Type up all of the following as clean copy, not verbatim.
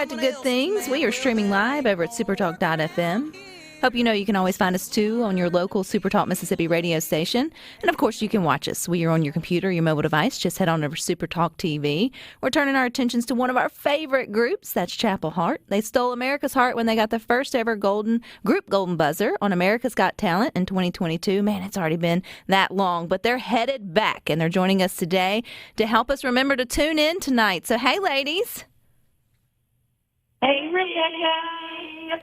guide to good things. We are streaming live over at SuperTalk.fm. Hope you know you can always find us, too, on your local SuperTalk Mississippi radio station. And, of course, you can watch us when you're on your computer, your mobile device. Just head on over to SuperTalk TV. We're turning our attentions to one of our favorite groups. That's Chapel Hart. They stole America's heart when they got the first ever golden buzzer on America's Got Talent in 2022. Man, it's already been that long. But they're headed back, and they're joining us today to help us remember to tune in tonight. So, hey, ladies. Hey, Rebecca.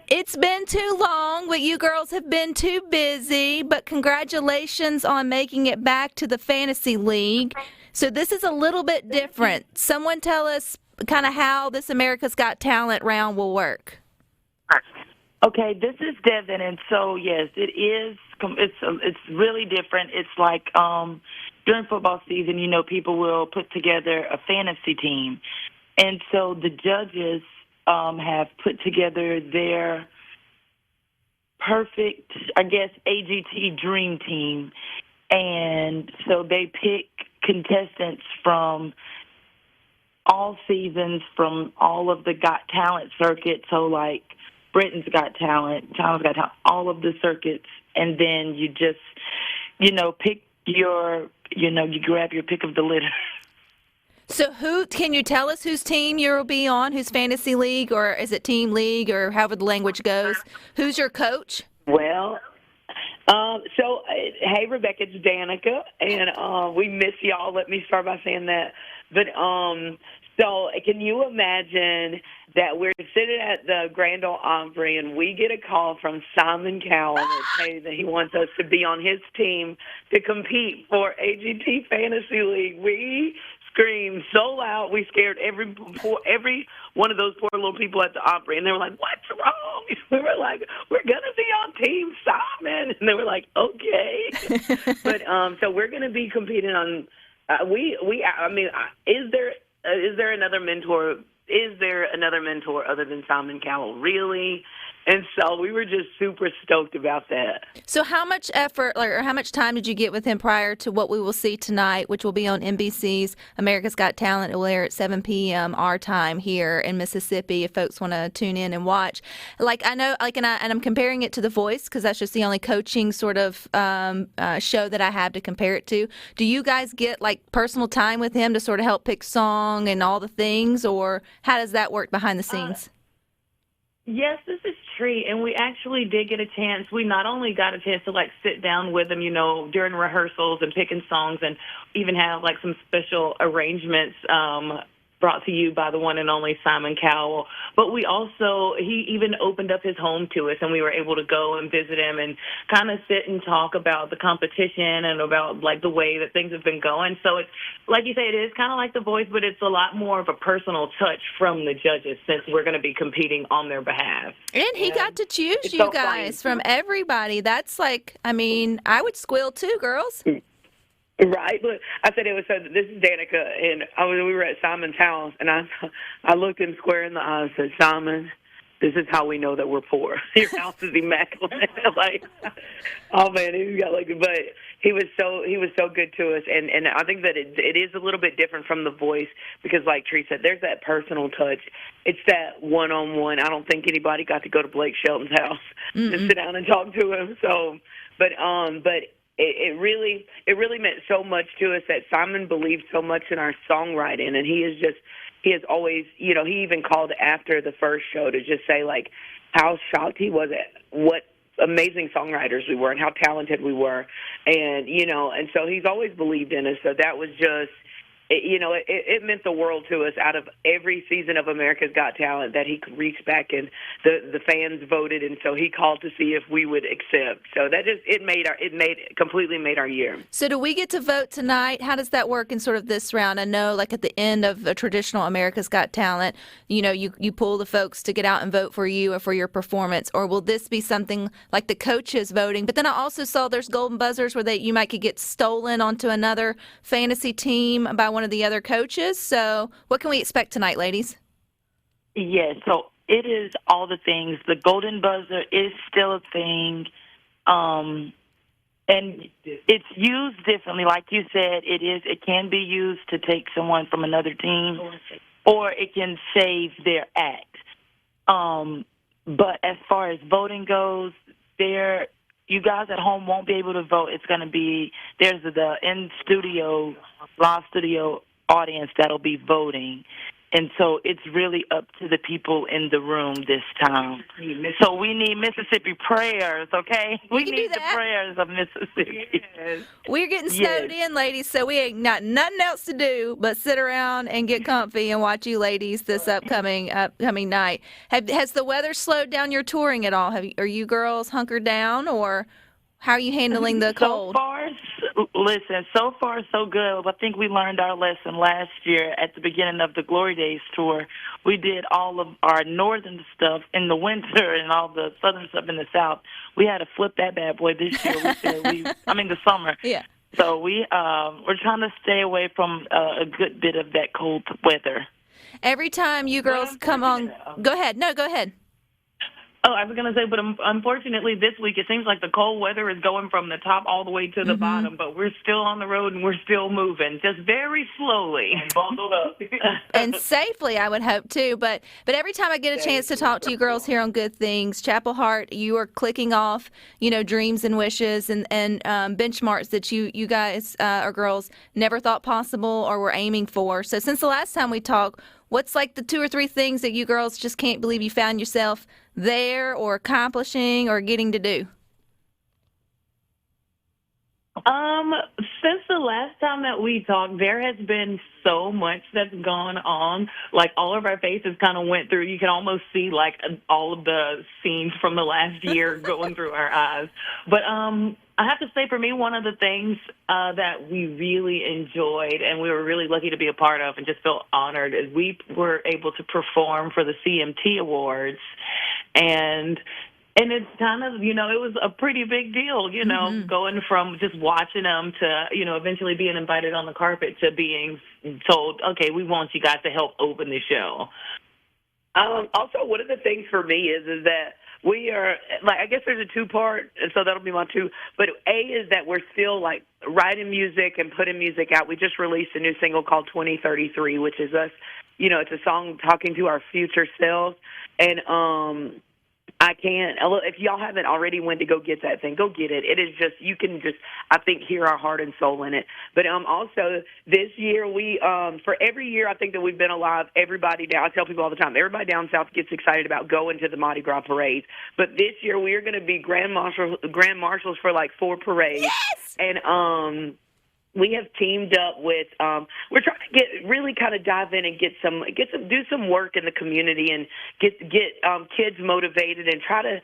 It's been too long, but you girls have been too busy. But congratulations on making it back to the Fantasy League. So this is a little bit different. Someone tell us kind of how this America's Got Talent round will work. Okay, this is Devin, and so yes, it is. It's really different. It's like during football season, you know, people will put together a fantasy team, and so the judges have put together their perfect, I guess, AGT dream team. And so they pick contestants from all seasons, from all of the Got Talent circuits. So like Britain's Got Talent, China's Got Talent, all of the circuits. And then you just, pick you grab your pick of the litter. So can you tell us whose team you'll be on, whose fantasy league, or is it team league, or however the language goes? Who's your coach? Well, hey, Rebecca, it's Danica, and we miss y'all. Let me start by saying that. But so can you imagine that we're sitting at the Grand Ole Opry, and we get a call from Simon Cowell that says that he wants us to be on his team to compete for AGT Fantasy League. We screamed so loud, we scared every one of those poor little people at the Opry, and they were like, "What's wrong?" We were like, "We're gonna be on Team Simon," and they were like, "Okay." But so we're gonna be competing on. Is there another mentor? Is there another mentor other than Simon Cowell? Really? And so we were just super stoked about that. So how much effort or how much time did you get with him prior to what we will see tonight, which will be on NBC's America's Got Talent? It will air at 7 p.m. our time here in Mississippi if folks want to tune in and watch. Like I know, and I'm comparing it to The Voice because that's just the only coaching sort of show that I have to compare it to. Do you guys get like personal time with him to sort of help pick song and all the things, or how does that work behind the scenes? Yes, this is Tree, and we actually did get a chance. We not only got a chance to, sit down with him, during rehearsals and picking songs and even have, some special arrangements brought to you by the one and only Simon Cowell. But he even opened up his home to us, and we were able to go and visit him and kind of sit and talk about the competition and about, the way that things have been going. So it's, like you say, it is kind of like The Voice, but it's a lot more of a personal touch from the judges since we're going to be competing on their behalf. And he got to choose you guys from everybody. That's I would squeal too, girls. Right. Look, I said it was so. This is Danica, and we were at Simon's house, and I looked him square in the eye and said, "Simon, this is how we know that we're poor. Your house is immaculate." Oh man, he got but he was so good to us, and I think that it is a little bit different from The Voice because, like Tree said, there's that personal touch. It's that one-on-one. I don't think anybody got to go to Blake Shelton's house to sit down and talk to him. So, but. It really meant so much to us that Simon believed so much in our songwriting, and he has always, he even called after the first show to just say, how shocked he was at what amazing songwriters we were and how talented we were, and, and so he's always believed in us, so that was just, it meant the world to us out of every season of America's Got Talent that he could reach back and the fans voted, and so he called to see if we would accept. So that just completely made our year. So do we get to vote tonight? How does that work in sort of this round? I know at the end of a traditional America's Got Talent, you pull the folks to get out and vote for you or for your performance, or will this be something like the coaches voting? But then I also saw there's golden buzzers where you might could get stolen onto another fantasy team by one of the other coaches. So what can we expect tonight, ladies? Yes, so it is all the things. The golden buzzer is still a thing, and it's used differently. Like you said, it can be used to take someone from another team, or it can save their act. But as far as voting goes, you guys at home won't be able to vote. It's going to be, there's the in-studio, live studio audience that'll be voting. And so it's really up to the people in the room this time. So we need Mississippi prayers, okay? We can need do that. The prayers of Mississippi. Yes. We're getting snowed in, ladies, so we ain't got nothing else to do but sit around and get comfy and watch you ladies this upcoming night. Has the weather slowed down your touring at all? Are you girls hunkered down, or how are you handling the cold? So far, so good. I think we learned our lesson last year at the beginning of the Glory Days tour. We did all of our northern stuff in the winter and all the southern stuff in the south. We had to flip that bad boy this year. The summer. Yeah. So we're trying to stay away from a good bit of that cold weather. Every time you girls come on, go ahead. No, go ahead. Oh, I was going to say, but unfortunately this week it seems like the cold weather is going from the top all the way to the bottom, but we're still on the road and we're still moving, just very slowly. And bundled up. And safely, I would hope, too. But every time I get a chance to talk to you girls here on Good Things, Chapel Hart, you are clicking off, dreams and wishes and benchmarks that you guys or girls never thought possible or were aiming for. So since the last time we talked, what's like the 2 or 3 things that you girls just can't believe you found yourself there or accomplishing or getting to do? Since the last time that we talked, there has been so much that's gone on. Like, all of our faces kind of went through. You can almost see, like, all of the scenes from the last year going through our eyes. But I have to say, for me, one of the things that we really enjoyed and we were really lucky to be a part of and just felt honored is we were able to perform for the CMT Awards. And it's kind of, it was a pretty big deal, going from just watching them to, eventually being invited on the carpet to being told, okay, we want you guys to help open the show. Also, one of the things for me is that we are, like, I guess there's a 2-part, and so that'll be my 2. But A is that we're still, like, writing music and putting music out. We just released a new single called 2033, which is us, it's a song talking to our future selves. And if y'all haven't already went to go get that thing, go get it. It is just, you can just, I think, hear our heart and soul in it. But also this year, we, for every year I think that we've been alive, everybody down, I tell people all the time, everybody down south gets excited about going to the Mardi Gras parades. But this year we are going to be grand marshals for like 4 parades. Yes! And, we have teamed up with, we're trying to really kind of dive in and do some work in the community and get kids motivated and try to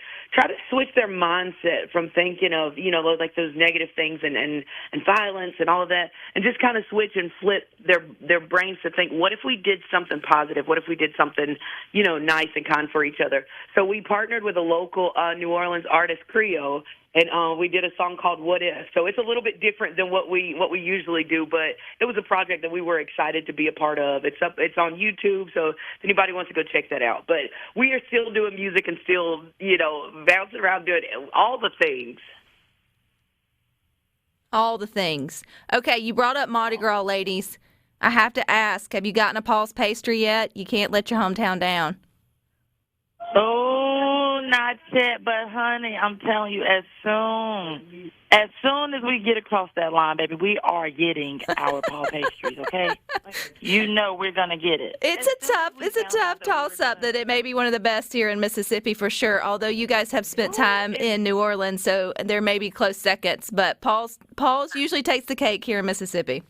switch their mindset from thinking of, like those negative things and violence and all of that, and just kind of switch and flip their brains to think, what if we did something positive? What if we did something, nice and kind for each other? So we partnered with a local New Orleans artist, Creole, and we did a song called What If. So it's a little bit different than what we usually do, but it was a project that we were excited to be a part of. It's on YouTube, so if anybody wants to go check that out. But we are still doing music and still, bouncing around doing all the things. All the things. Okay, you brought up Mardi Gras, ladies. I have to ask, have you gotten a Paul's pastry yet? You can't let your hometown down. Oh, not yet, but honey, I'm telling you, as soon as we get across that line, baby, we are getting our Paul pastries, okay? We're gonna get it. It's a tough toss-up that it may be one of the best here in Mississippi for sure, although you guys have spent time in New Orleans, so there may be close seconds, but Paul's usually takes the cake here in Mississippi.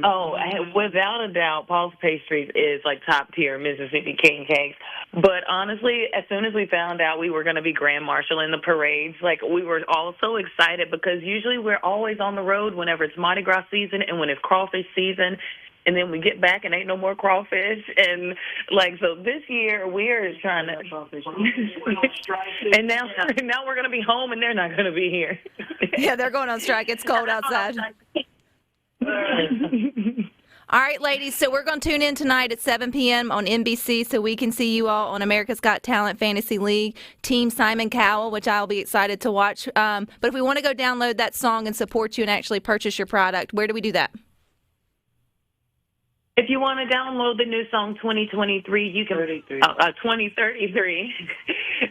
Oh, without a doubt, Paul's Pastries is like top tier Mississippi king cakes. But honestly, as soon as we found out we were going to be grand marshal in the parades, like, we were all so excited because usually we're always on the road whenever it's Mardi Gras season and when it's crawfish season. And then we get back and ain't no more crawfish. And, so this year we're trying to. And now we're going to be home and they're not going to be here. Yeah, they're going on strike. It's cold outside. All right, ladies, so we're going to tune in tonight at 7 p.m. on NBC so we can see you all on America's Got Talent Fantasy League, Team Simon Cowell, which I'll be excited to watch. But if we want to go download that song and support you and actually purchase your product, where do we do that? If you want to download the new song 2023, you can 2033.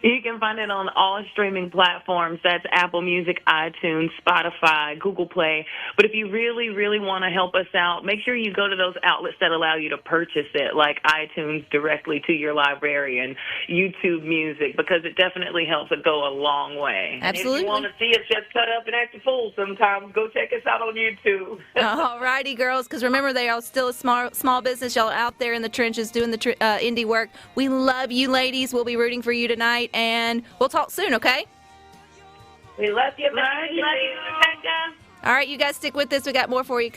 You can find it on all streaming platforms. That's Apple Music, iTunes, Spotify, Google Play. But if you really, really want to help us out, make sure you go to those outlets that allow you to purchase it, like iTunes directly to your library and YouTube Music, because it definitely helps it go a long way. Absolutely. And if you want to see us just cut up and act a fool sometime, go check us out on YouTube. All righty, girls, because remember, they are still a small business. Y'all are out there in the trenches doing the indie work. We love you, ladies. We'll be rooting for you tonight, and we'll talk soon, okay? We love you. Love you. All right, you guys stick with us. We got more for you.